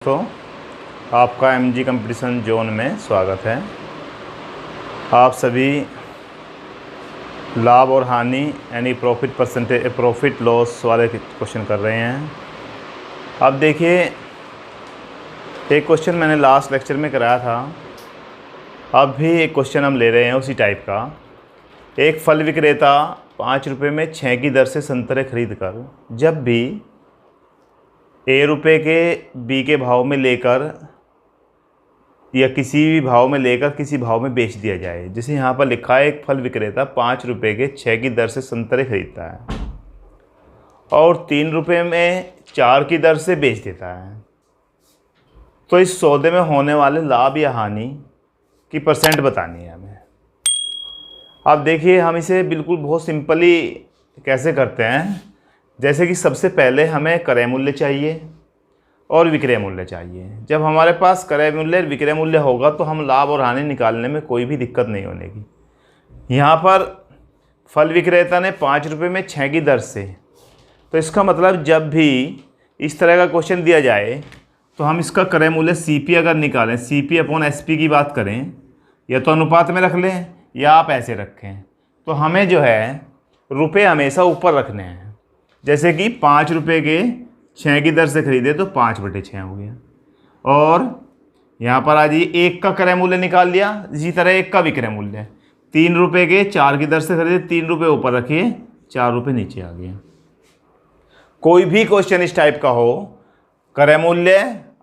तो आपका MG competition zone में स्वागत है। आप सभी लाभ और हानि यानी प्रॉफिट परसेंटेज प्रॉफिट लॉस वाले क्वेश्चन कर रहे हैं। अब देखिए, एक क्वेश्चन मैंने लास्ट लेक्चर में कराया था, अब भी एक क्वेश्चन हम ले रहे हैं उसी टाइप का। एक फल विक्रेता 5 रुपये में 6 की दर से संतरे खरीद कर जब भी ए रुपये के बी के भाव में लेकर या किसी भी भाव में लेकर किसी भाव में बेच दिया जाए। जैसे यहाँ पर लिखा है, एक फल विक्रेता 5 रुपये के 6 की दर से संतरे खरीदता है और 3 रुपये में 4 की दर से बेच देता है, तो इस सौदे में होने वाले लाभ या हानि की परसेंट बतानी है हमें। अब देखिए, हम इसे बिल्कुल बहुत सिंपली कैसे करते हैं। जैसे कि सबसे पहले हमें क्रय मूल्य चाहिए और विक्रय मूल्य चाहिए। जब हमारे पास क्रय मूल्य विक्रय मूल्य होगा तो हम लाभ और हानि निकालने में कोई भी दिक्कत नहीं होने की। यहाँ पर फल विक्रेता ने 5 रुपये में 6 की दर से, तो इसका मतलब जब भी इस तरह का क्वेश्चन दिया जाए तो हम इसका क्रय मूल्य CP अगर निकालें, CP अपॉन SP की बात करें, या तो अनुपात में रख लें या आप ऐसे रखें, तो हमें जो है रुपये हमेशा ऊपर रखने हैं। जैसे कि 5 रुपये के 6 की दर से खरीदे तो 5/6 हो गया, और यहाँ पर आज ये 1 का क्रय मूल्य निकाल लिया। इसी तरह 1 का विक्रय मूल्य 3 रुपये के 4 की दर से खरीदे, 3 रुपये ऊपर रखिए, 4 रुपये नीचे आ गया। कोई भी क्वेश्चन इस टाइप का हो, क्रय मूल्य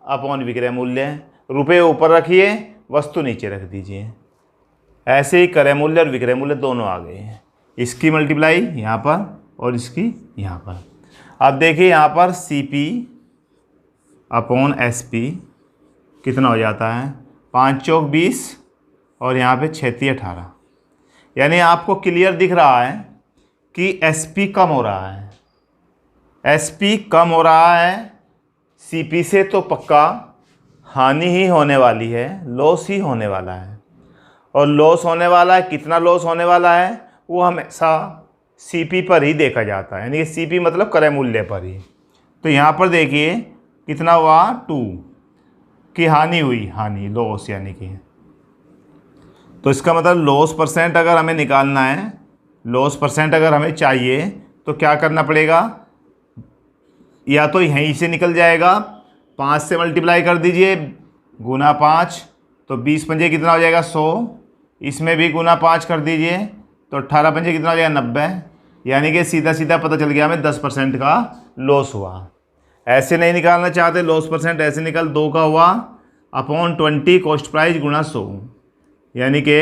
अपॉन विक्रय मूल्य, रुपये ऊपर रखिए, वस्तु नीचे रख दीजिए। ऐसे ही क्रय मूल्य और विक्रय मूल्य दोनों आ गए हैं। इसकी मल्टीप्लाई यहाँ पर और इसकी यहाँ पर। अब देखिए, यहाँ पर CP अपॉन SP कितना हो जाता है, 5 चौक 20 और यहाँ पे 6 18। यानी आपको क्लियर दिख रहा है कि SP कम हो रहा है। SP कम हो रहा है CP से, तो पक्का हानि ही होने वाली है, लॉस ही होने वाला है। और लॉस होने वाला है, कितना लॉस होने वाला है वो हमेशा CP पर ही देखा जाता है, यानी कि CP मतलब क्रय मूल्य पर ही। तो यहाँ पर देखिए कितना हुआ, 2 की हानि हुई, हानि लॉस यानी कि। तो इसका मतलब लॉस परसेंट अगर हमें निकालना है, लॉस परसेंट अगर हमें चाहिए तो क्या करना पड़ेगा, या तो यहीं से निकल जाएगा, 5 से मल्टीप्लाई कर दीजिए, गुना 5, तो 20 पंजे कितना हो जाएगा, 100। इसमें भी गुना 5 कर दीजिए, तो 18 पंजे कितना हो जाएगा, 90। यानी कि सीधा सीधा पता चल गया हमें 10% का लॉस हुआ। ऐसे नहीं निकालना चाहते लॉस परसेंट, ऐसे निकल 2 का हुआ अपॉन 20 कॉस्ट प्राइस गुना 100, यानी कि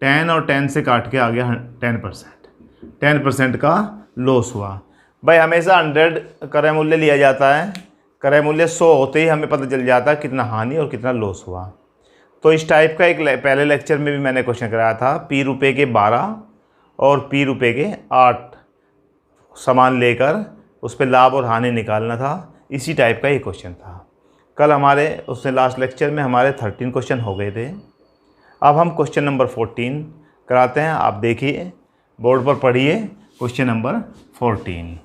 10 और 10 से काट के आ गया 10% का लॉस हुआ। भाई हमेशा 100 क्रय मूल्य लिया जाता है, क्रय मूल्य 100 होते ही हमें पता चल जाता है कितना हानि और कितना लॉस हुआ। तो इस टाइप का एक पहले लेक्चर में भी मैंने क्वेश्चन कराया था, P रुपये के 12 और P रुपये के 8 सामान लेकर उस पर लाभ और हानि निकालना था। इसी टाइप का ये क्वेश्चन था। कल हमारे उससे लास्ट लेक्चर में हमारे 13 क्वेश्चन हो गए थे। अब हम क्वेश्चन नंबर 14 कराते हैं। आप देखिए, बोर्ड पर पढ़िए क्वेश्चन नंबर 14।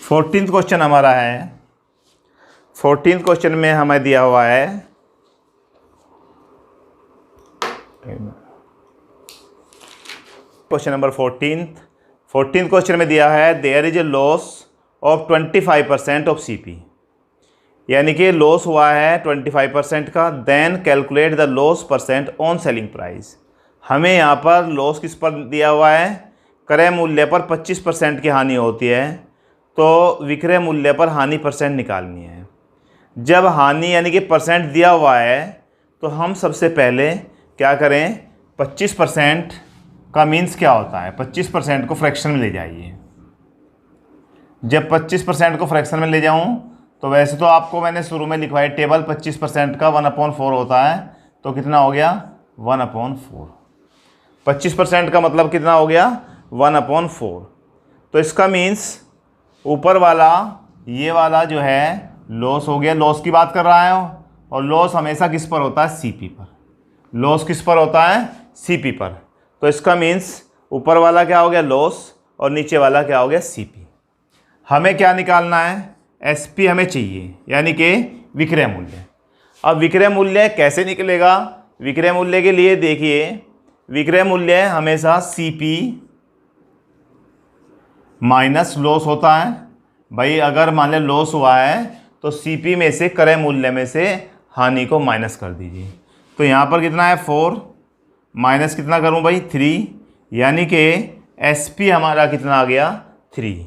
फोर्टीन्थ क्वेश्चन हमारा है। 14th क्वेश्चन में हमें दिया हुआ है, क्वेश्चन नंबर 14th क्वेश्चन में दिया है, there is a loss of 25% of CP, यानी कि लॉस हुआ है 25% का। Then calculate the loss percent on selling price. हमें यहाँ पर लॉस किस पर दिया हुआ है, क्रय मूल्य पर 25% की हानि होती है, तो विक्रय मूल्य पर हानि परसेंट निकालनी है। जब हानि यानी कि परसेंट दिया हुआ है तो हम सबसे पहले क्या करें, 25% का मीन्स क्या होता है, 25% को फ्रैक्शन में ले जाइए। जब 25% को फ्रैक्शन में ले जाऊं तो वैसे तो आपको मैंने शुरू में लिखवाई टेबल, 25% का 1/4 होता है, तो कितना हो गया 1/4। 25% का मतलब कितना हो गया 1/4। तो इसका मीन्स ऊपर वाला ये वाला जो है लॉस हो गया, लॉस की बात कर रहा है, और लॉस हमेशा किस पर होता है, CP पर। लॉस किस पर होता है? सीपी पर। तो इसका मीन्स ऊपर वाला क्या हो गया? लॉस, और नीचे वाला क्या हो गया? सीपी। हमें क्या निकालना है? एसपी हमें चाहिए, यानी कि विक्रय मूल्य। अब विक्रय मूल्य कैसे निकलेगा? विक्रय मूल्य के लिए देखिए, विक्रय मूल्य हमेशा सीपी माइनस लॉस होता है। भाई अगर मान लें लॉस हुआ है तो सीपी में से क्रय मूल्य में से हानि को माइनस कर दीजिए। तो यहाँ पर कितना है? 4 माइनस कितना करूँ भाई? 3, यानी कि एसपी हमारा कितना आ गया? 3।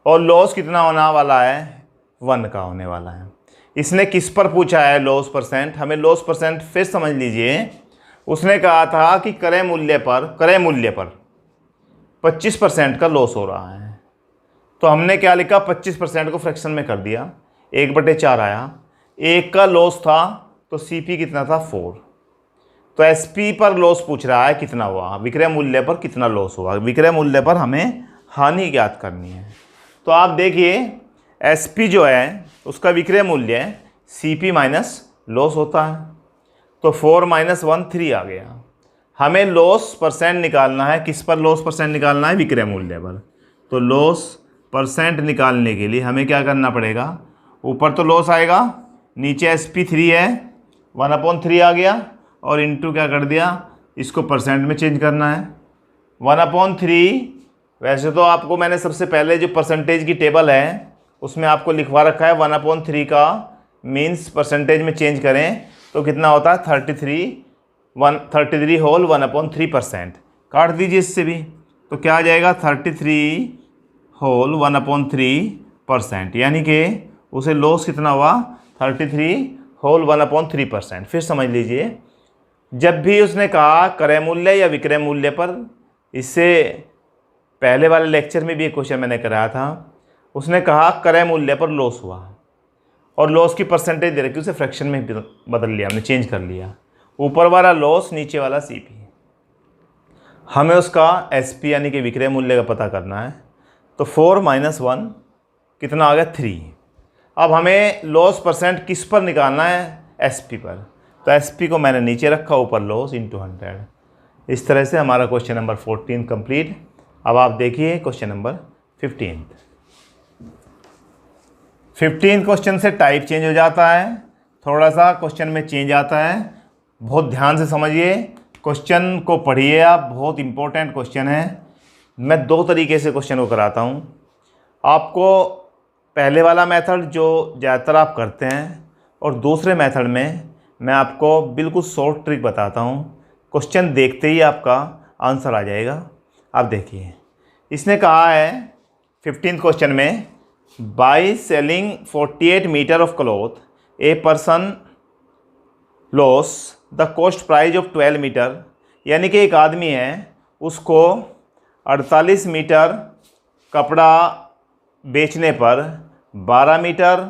और लॉस कितना होने वाला है? 1 का होने वाला है। इसने किस पर पूछा है? Loss percent. हमें लॉस परसेंट फिर समझ लीजिए। उसने कहा था कि क्रय मूल्य पर 25% का लॉस हो रहा है। तो हमने क्या लिखा? 25% को फ्रैक्शन में कर दिया, 1/4 आया। 1 का लॉस था तो सीपी कितना था? 4। तो एसपी पर लॉस पूछ रहा है कितना हुआ, विक्रय मूल्य पर कितना लॉस हुआ। विक्रय मूल्य पर हमें हानि ज्ञात करनी है। तो आप देखिए एसपी जो है उसका विक्रय मूल्य सीपी माइनस लॉस होता है। तो 4 - 1 3 आ गया। हमें लॉस परसेंट निकालना है। किस पर लॉस परसेंट निकालना है? विक्रय मूल्य पर। तो लॉस परसेंट निकालने के लिए हमें क्या करना पड़ेगा? ऊपर तो लॉस आएगा, नीचे एसपी 3 है, 1/3 आ गया, और इंटू क्या कर दिया? इसको परसेंट में चेंज करना है। 1/3 वैसे तो आपको मैंने सबसे पहले जो परसेंटेज की टेबल है उसमें आपको लिखवा रखा है 1/3 का मीन्स परसेंटेज में चेंज करें तो कितना होता है? 33 होल 1/3%। काट दीजिए इससे भी, तो क्या आ जाएगा? 33 होल 1/3%, यानी कि उसे लॉस कितना हुआ? 33 होल 1/3%। फिर समझ लीजिए, जब भी उसने कहा क्रय मूल्य या विक्रय मूल्य पर, इससे पहले वाले लेक्चर में भी एक क्वेश्चन मैंने कराया था, उसने कहा क्रय मूल्य पर लॉस हुआ और लॉस की परसेंटेज दे रखी, उसे फ्रैक्शन में बदल लिया हमने, चेंज कर लिया। ऊपर वाला लॉस, नीचे वाला सीपी। हमें उसका एसपी यानी कि विक्रय मूल्य का पता करना है। तो 4 - 1 कितना आ गया? 3। अब हमें लॉस परसेंट किस पर निकालना है? एसपी पर। तो एसपी को मैंने नीचे रखा, ऊपर लॉस इंटू 100। इस तरह से हमारा क्वेश्चन नंबर 14 कंप्लीट। अब आप देखिए क्वेश्चन नंबर 15। 15 क्वेश्चन से टाइप चेंज हो जाता है, थोड़ा सा क्वेश्चन में चेंज आता है। बहुत ध्यान से समझिए, क्वेश्चन को पढ़िए आप, बहुत इंपॉर्टेंट क्वेश्चन है। मैं 2 तरीके से क्वेश्चन को कराता हूँ आपको। पहले वाला मेथड जो ज़्यादातर आप करते हैं, और दूसरे मेथड में मैं आपको बिल्कुल शॉर्ट ट्रिक बताता हूँ। क्वेश्चन देखते ही आपका आंसर आ जाएगा। आप देखिए, इसने कहा है 15th क्वेश्चन में, by selling 48 metre of cloth a person loss the cost price of 12 metre. यानी कि एक आदमी है, उसको 48 मीटर कपड़ा बेचने पर 12 मीटर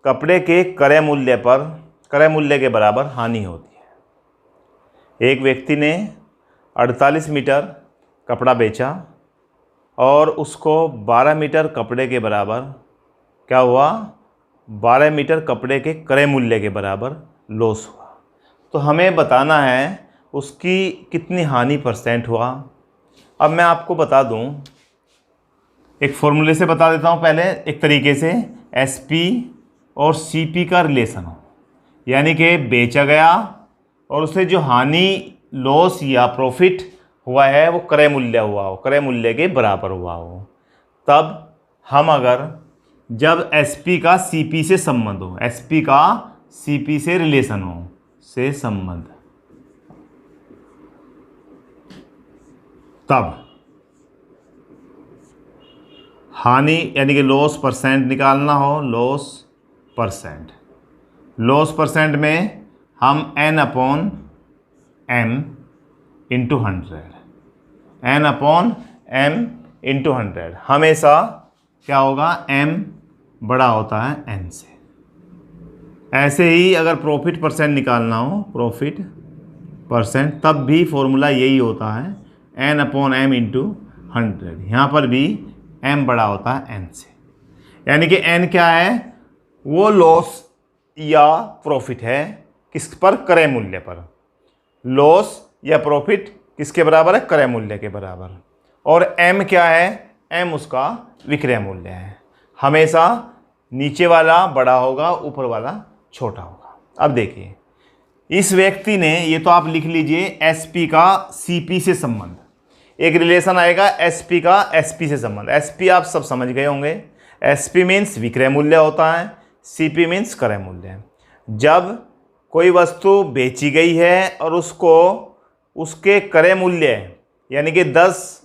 कपड़े के क्रय मूल्य के बराबर हानि होती है। एक व्यक्ति ने 48 मीटर कपड़ा बेचा और उसको 12 मीटर कपड़े के बराबर क्या हुआ? 12 मीटर कपड़े के क्रय मूल्य के बराबर लॉस हुआ। तो हमें बताना है उसकी कितनी हानि परसेंट हुआ। अब मैं आपको बता दूं, एक फॉर्मूले से बता देता हूं पहले, एक तरीके से एसपी और सीपी का रिलेशन हो, यानी कि बेचा गया और उसे जो हानि, लॉस या प्रॉफिट हुआ है वो क्रय मूल्य हुआ हो, क्रय मूल्य के बराबर हुआ हो। तब हम अगर जब एसपी का सीपी से संबंध हो, एसपी का सीपी से रिलेशन हो, से संबंध, तब हानि यानी कि लॉस परसेंट निकालना हो, लॉस परसेंट में हम n/m इंटू 100, n/m इंटू 100 हमेशा क्या होगा? m बड़ा होता है n से। ऐसे ही अगर प्रॉफिट परसेंट निकालना हो, प्रॉफिट परसेंट, तब भी फॉर्मूला यही होता है n/m इंटू 100। यहाँ पर भी m बड़ा होता है n से, यानी कि n क्या है? वो लॉस या प्रॉफिट है किस पर? क्रय मूल्य पर। लॉस या प्रॉफिट किसके बराबर है, क्रय मूल्य के बराबर। और एम क्या है, एम उसका विक्रय मूल्य है। हमेशा नीचे वाला बड़ा होगा, ऊपर वाला छोटा होगा। अब देखिए इस व्यक्ति ने, ये तो आप लिख लीजिए, एसपी का सीपी से संबंध, एक रिलेशन आएगा एसपी का एसपी से संबंध। एसपी आप सब समझ गए होंगे, एसपी मीन्स विक्रय मूल्य होता है, सीपी मीन्स क्रय मूल्य। जब कोई वस्तु बेची गई है और उसको उसके क्रय मूल्य यानी कि 10,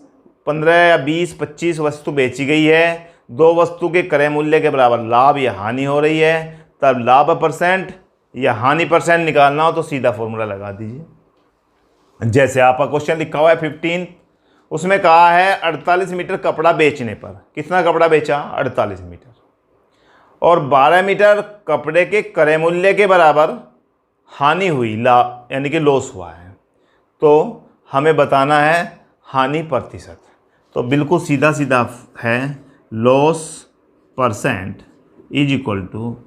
15 या 20, 25 वस्तु बेची गई है, 2 वस्तु के क्रय मूल्य के बराबर लाभ या हानि हो रही है, तब लाभ परसेंट या हानि परसेंट निकालना हो तो सीधा फॉर्मूला लगा दीजिए। जैसे आपका क्वेश्चन लिखा हुआ है 15, उसमें कहा है 48 मीटर कपड़ा बेचने पर, कितना कपड़ा बेचा, 48 मीटर, और 12 मीटर कपड़े के क्रय मूल्य के बराबर हानि हुई, लाभ यानी कि लॉस हुआ है, तो हमें बताना है हानि प्रतिशत। तो बिल्कुल सीधा सीधा है, loss percent is equal to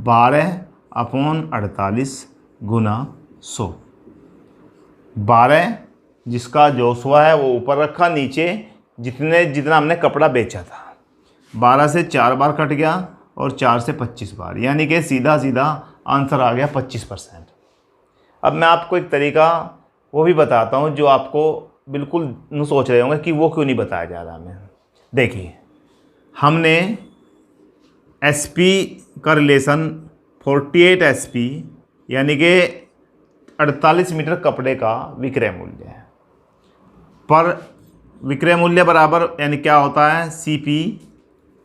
12/48 गुना 100। 12 जिसका जोशुआ है वो ऊपर रखा, नीचे जितना हमने कपड़ा बेचा था, 12 से 4 बार कट गया और 4 से 25 बार, यानी कि सीधा सीधा आंसर आ गया 25%। अब मैं आपको एक तरीका वो भी बताता हूँ जो आपको बिल्कुल सोच रहे होंगे कि वो क्यों नहीं बताया जा रहा हमें। देखिए हमने एसपी का रिलेशन 48 एसपी यानी कि 48 मीटर कपड़े का विक्रय मूल्य है, पर विक्रय मूल्य बराबर यानी क्या होता है, सीपी,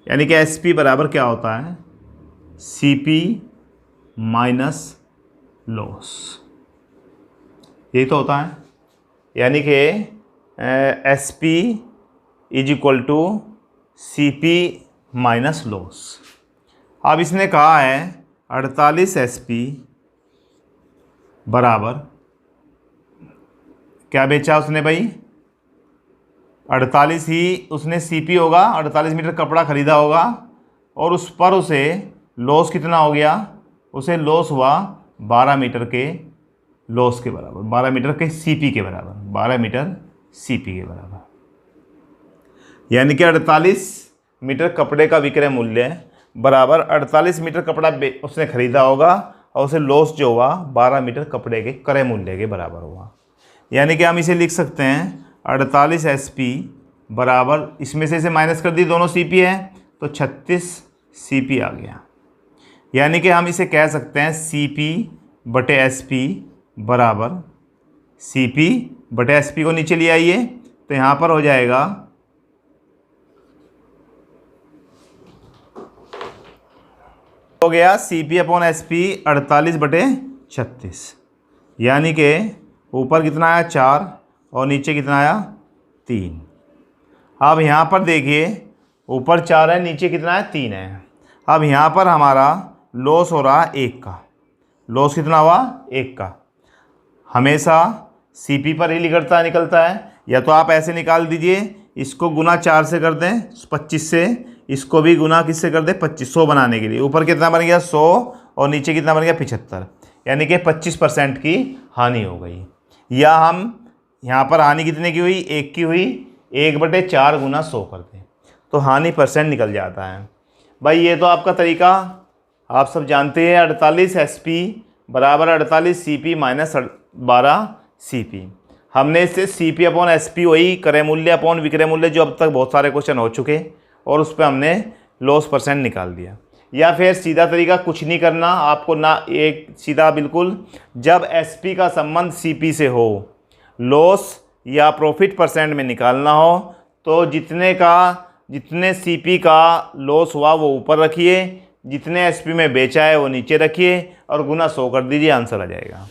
यानी कि एसपी बराबर क्या होता है, सीपी माइनस लॉस, यही तो होता है। यानी कि SP is equal to CP minus loss. अब इसने कहा है 48 एसपी बराबर क्या बेचा उसने भाई, 48 ही उसने सीपी होगा, 48 मीटर कपड़ा खरीदा होगा, और उस पर उसे लॉस कितना हो गया, उसे लॉस हुआ 12 मीटर के लॉस के बराबर, 12 मीटर के सीपी के बराबर, 12 मीटर सीपी के बराबर। यानी कि 48 मीटर कपड़े का विक्रय मूल्य बराबर 48 मीटर कपड़ा उसने खरीदा होगा और उसे लॉस जो हुआ 12 मीटर कपड़े के क्रय मूल्य के बराबर हुआ। यानी कि हम इसे लिख सकते हैं 48 एसपी बराबर, इसमें से इसे माइनस कर दी, दोनों सीपी है तो 36 सीपी आ गया। यानी कि हम इसे कह सकते हैं सीपी बटे एसपी बराबर, सीपी बटे एसपी को नीचे ले आइए तो यहाँ पर हो जाएगा हो गया सीपी अपॉन एसपी 48 बटे 36, यानी कि ऊपर कितना आया 4 और नीचे कितना आया 3। अब यहाँ पर देखिए ऊपर 4 है, नीचे कितना है 3 है। अब यहाँ पर हमारा लॉस हो रहा है 1 का, लॉस कितना हुआ 1 का। हमेशा सीपी पर ही निकलता है, या तो आप ऐसे निकाल दीजिए, इसको गुना 4 से कर दें 25 से, इसको भी गुना किससे कर दें 25, बनाने के लिए ऊपर कितना बन गया 100 और नीचे कितना बन गया 75, यानी कि 25% की हानि हो गई। या हम यहाँ पर हानि कितने की हुई, 1 की हुई, 1/4 गुना 100 कर दें तो हानि परसेंट निकल जाता है। भाई ये तो आपका तरीका आप सब जानते हैं, 48 एसपी बराबर 48 सीपी माइनस 12 सीपी। हमने इससे सीपी अपॉन एसपी वही क्रय मूल्य अपॉन विक्रय मूल्य जो अब तक बहुत सारे क्वेश्चन हो चुके, और उस पर हमने लॉस परसेंट निकाल दिया। या फिर सीधा तरीका कुछ नहीं करना आपको, ना एक सीधा बिल्कुल, जब एसपी का संबंध सीपी से हो, लॉस या प्रॉफिट परसेंट में निकालना हो, तो जितने सीपी का लॉस हुआ वो ऊपर रखिए, जितने एसपी में बेचा है वो नीचे रखिए और गुना 100 कर दीजिए, आंसर आ जाएगा।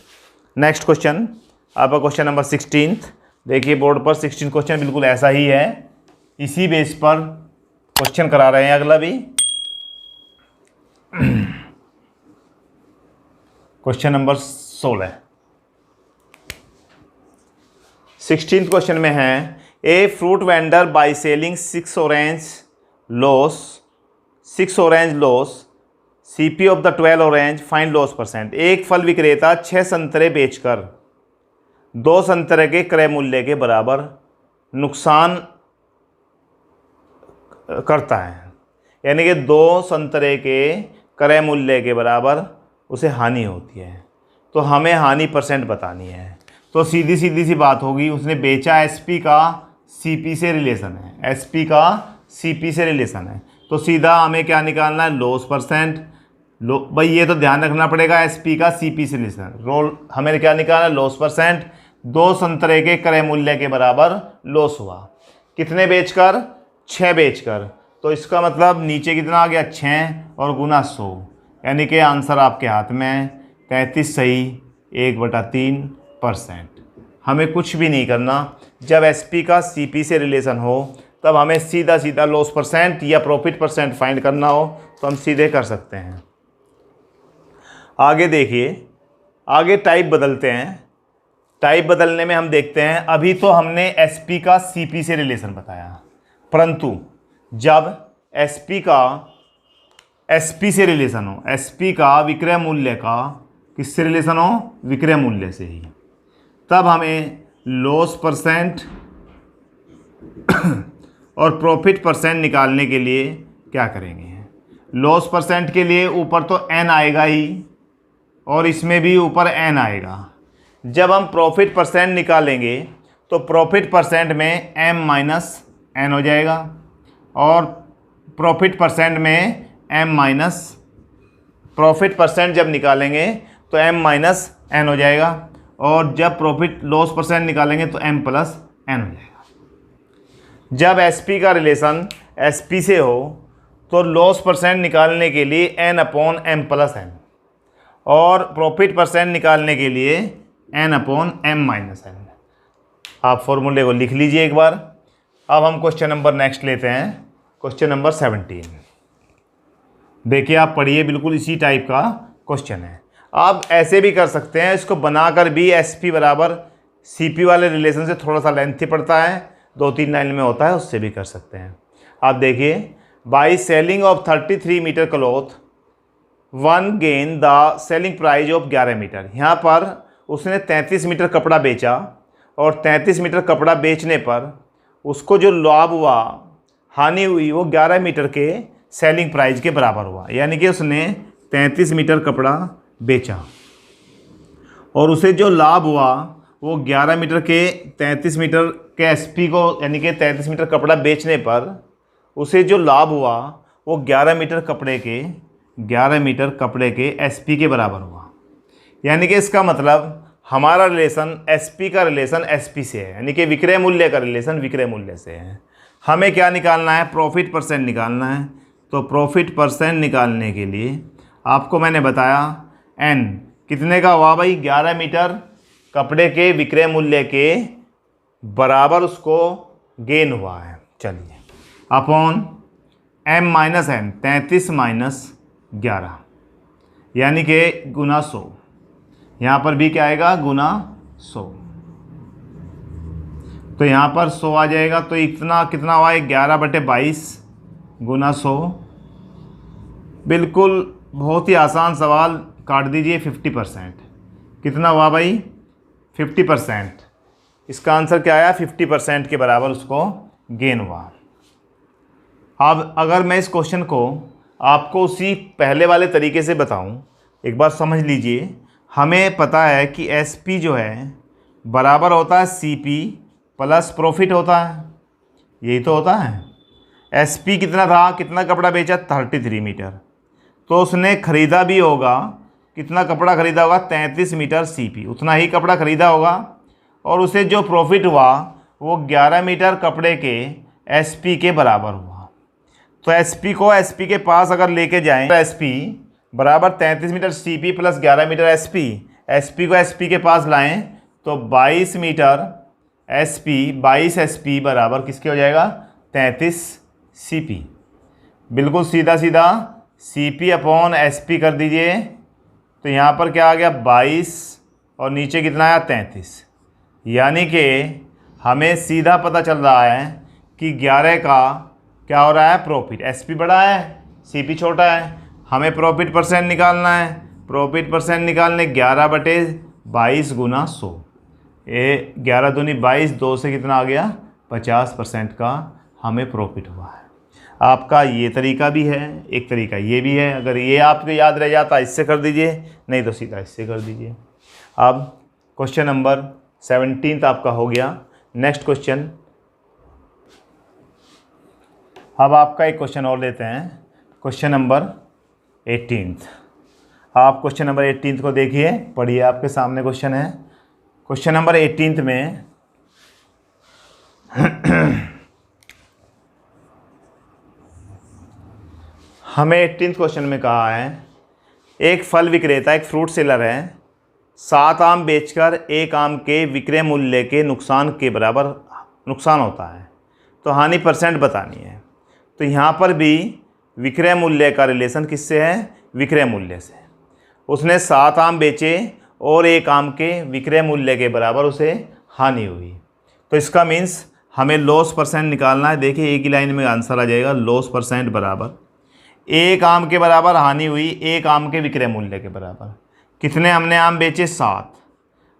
नेक्स्ट क्वेश्चन, आपका क्वेश्चन नंबर 16 देखिए बोर्ड पर। 16 क्वेश्चन बिल्कुल ऐसा ही है, इसी बेस पर क्वेश्चन करा रहे हैं अगला भी। क्वेश्चन नंबर 16 16th क्वेश्चन में है, a fruit vendor by selling 6 orange loss CP of the 12 orange find loss percent. एक फल विक्रेता 6 संतरे बेचकर दो संतरे के क्रय मूल्य के बराबर नुकसान करता है, यानी कि दो संतरे के क्रय मूल्य के बराबर उसे हानि होती है, तो हमें हानि परसेंट बतानी है। तो सीधी सी बात होगी, उसने बेचा, एसपी का सीपी से रिलेशन है, एसपी का सीपी से रिलेशन है, तो सीधा हमें क्या निकालना है, लॉस परसेंट। भाई ये तो ध्यान रखना पड़ेगा, एसपी का सीपी से रिलेशन, रोल हमें क्या निकालना है, लॉस परसेंट। दो संतरे के क्रय मूल्य के बराबर लॉस हुआ, कितने बेचकर, 6 बेचकर, तो इसका मतलब नीचे कितना आ गया, 6 और गुना 100, यानी कि आंसर आपके हाथ में 33 सही 1/3%। हमें कुछ भी नहीं करना, जब एसपी का सीपी से रिलेशन हो तब हमें सीधा लॉस परसेंट या प्रॉफिट परसेंट फाइंड करना हो तो हम सीधे कर सकते हैं। आगे देखिए, आगे टाइप बदलते हैं। टाइप बदलने में हम देखते हैं, अभी तो हमने एसपी का सीपी से रिलेशन बताया, परंतु जब एसपी का एसपी से रिलेशन हो, एसपी का विक्रय मूल्य का किससे रिलेशन हो, विक्रय मूल्य से ही, तब हमें लॉस परसेंट और प्रॉफिट परसेंट निकालने के लिए क्या करेंगे। लॉस परसेंट के लिए ऊपर तो n आएगा ही और इसमें भी ऊपर n आएगा। जब हम प्रॉफिट परसेंट निकालेंगे तो प्रॉफिट परसेंट में m माइनस n हो जाएगा और प्रॉफिट परसेंट में m माइनस, प्रॉफिट परसेंट जब निकालेंगे तो m माइनस n हो जाएगा और जब प्रॉफिट लॉस परसेंट निकालेंगे तो m प्लस n हो जाएगा। जब एसपी का रिलेशन एसपी से हो तो लॉस परसेंट निकालने के लिए n/m प्लस n और प्रॉफिट परसेंट निकालने के लिए n/m माइनस n। आप फॉर्मूले को लिख लीजिए एक बार। अब हम क्वेश्चन नंबर नेक्स्ट लेते हैं, क्वेश्चन नंबर 17। देखिए आप पढ़िए, बिल्कुल इसी टाइप का क्वेश्चन है। आप ऐसे भी कर सकते हैं, इसको बनाकर भी एसपी बराबर सीपी वाले रिलेशन से थोड़ा सा लेंथी पड़ता है, 2-3 लाइन में होता है, उससे भी कर सकते हैं। आप देखिए, by selling of 33 metre cloth one gain the selling price of 11 metre. यहाँ पर उसने 33 मीटर कपड़ा बेचा और 33 मीटर कपड़ा बेचने पर उसको जो लाभ हुआ, हानि हुई, वो 11 मीटर के सेलिंग प्राइस के बराबर हुआ। यानी कि उसने 33 मीटर कपड़ा बेचा और उसे जो लाभ हुआ वो 11 मीटर के 33 मीटर के एसपी को, यानी कि 33 मीटर कपड़ा बेचने पर उसे जो लाभ हुआ वो 11 मीटर कपड़े के एसपी के बराबर हुआ। यानी कि इसका मतलब हमारा रिलेशन एसपी का रिलेशन एसपी से है, यानी कि विक्रय मूल्य का रिलेशन विक्रय मूल्य से है। हमें क्या निकालना है, प्रॉफिट परसेंट निकालना है। तो प्रॉफिट परसेंट निकालने के लिए आपको मैंने बताया एन कितने का हुआ भाई, 11 मीटर कपड़े के विक्रय मूल्य के बराबर उसको गेन हुआ है। चलिए, upon m minus n, 33 minus 11, यानी कि गुना 100। यहाँ पर भी क्या आएगा, गुना 100। तो यहाँ पर 100 आ जाएगा, तो इतना कितना हुआ है, 11/22 गुना 100। बिल्कुल बहुत ही आसान सवाल, काट दीजिए 50%। कितना हुआ भाई, 50%। इसका आंसर क्या आया, 50% के बराबर उसको गेन हुआ। अब अगर मैं इस क्वेश्चन को आपको उसी पहले वाले तरीके से बताऊं, एक बार समझ लीजिए। हमें पता है कि एसपी जो है बराबर होता है सीपी प्लस प्रॉफिट होता है, यही तो होता है। एसपी कितना था, कितना कपड़ा बेचा, 33 मीटर। तो उसने ख़रीदा भी होगा, कितना कपड़ा ख़रीदा होगा, 33 मीटर सीपी, उतना ही कपड़ा ख़रीदा होगा। और उसे जो प्रॉफिट हुआ वो 11 मीटर कपड़े के एसपी के बराबर हुआ। तो एसपी को एसपी के पास अगर लेके जाएं, तो एसपी बराबर 33 metre CP plus 11 metre SP, SP को एसपी के पास लाएं तो 22 मीटर एसपी, 22 एसपी बराबर किसके हो जाएगा, 33 सीपी। बिल्कुल सीधा सीधा सीपी अपॉन एसपी कर दीजिए। तो यहाँ पर क्या आ गया, 22 और नीचे कितना आया, 33। यानी कि हमें सीधा पता चल रहा है कि 11 का क्या हो रहा है, प्रॉफिट। एसपी बड़ा है, सीपी छोटा है, हमें प्रॉफिट परसेंट निकालना है। प्रॉफिट परसेंट निकालने 11/22 गुना 100। ये 11 दूनी 22, 2 से कितना आ गया 50% का हमें प्रॉफिट हुआ है। आपका ये तरीका भी है, एक तरीका ये भी है। अगर ये आपको याद रह जाता इससे कर दीजिए, नहीं तो सीधा इससे कर दीजिए। अब क्वेश्चन नंबर 17 आपका हो गया। नेक्स्ट क्वेश्चन, अब आपका एक क्वेश्चन और लेते हैं, क्वेश्चन नंबर 18। आप क्वेश्चन नंबर 18 को देखिए, पढ़िए, आपके सामने क्वेश्चन है। क्वेश्चन नंबर 18 में हमें 18 क्वेश्चन में कहा है, एक फल विक्रेता, एक फ्रूट सेलर है, 7 आम बेचकर 1 आम के विक्रय मूल्य के नुकसान के बराबर नुकसान होता है, तो हानि % बतानी है। तो यहाँ पर भी विक्रय मूल्य का रिलेशन किससे है, विक्रय मूल्य से। उसने 7 आम बेचे और 1 आम के विक्रय मूल्य के बराबर उसे हानि हुई, तो इसका मीन्स हमें लॉस % निकालना है। देखिए एक ही लाइन में आंसर आ जाएगा, लॉस % बराबर 1 आम के बराबर हानि हुई 1 आम के विक्रय मूल्य के बराबर। कितने हमने आम बेचे 7,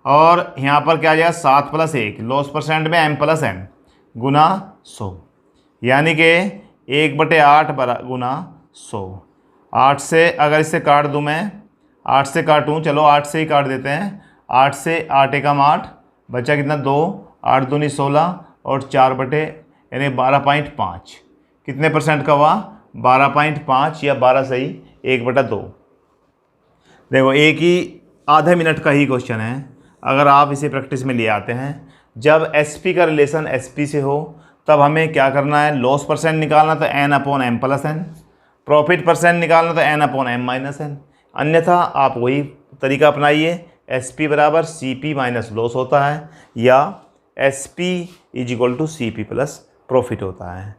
और यहाँ पर क्या आ जाएगा 7 + 1, लॉस % में m + n गुना 100, यानी कि 1/8 गुना 100। 8 से अगर इससे काट दूँ मैं, 8 से काटूँ, चलो 8 से ही काट देते हैं। 8 से 8 एकम 8, बचा कितना 2, 8 दूनी 16 और 4 बटे यानी 12.5, कितने % का हुआ 12.5 या 12 सही 1/2। देखो एक ही आधे मिनट का ही क्वेश्चन है, अगर आप इसे प्रैक्टिस में ले आते हैं, जब SP का रिलेशन SP से हो तब हमें क्या करना है, लॉस % निकालना तो n/m + n, प्रॉफिट % निकालना तो n/m - n। अन्यथा आप वही तरीका अपनाइए, SP बराबर CP - लॉस होता है, या SP = CP + प्रॉफिट होता है।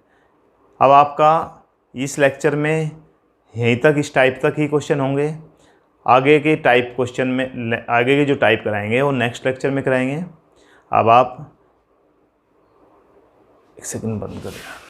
अब आपका इस लेक्चर में यहीं तक, इस टाइप तक ही क्वेश्चन होंगे। आगे के टाइप क्वेश्चन में, आगे के जो टाइप कराएंगे वो नेक्स्ट लेक्चर में कराएंगे। अब आप एक सेकंड बंद करें।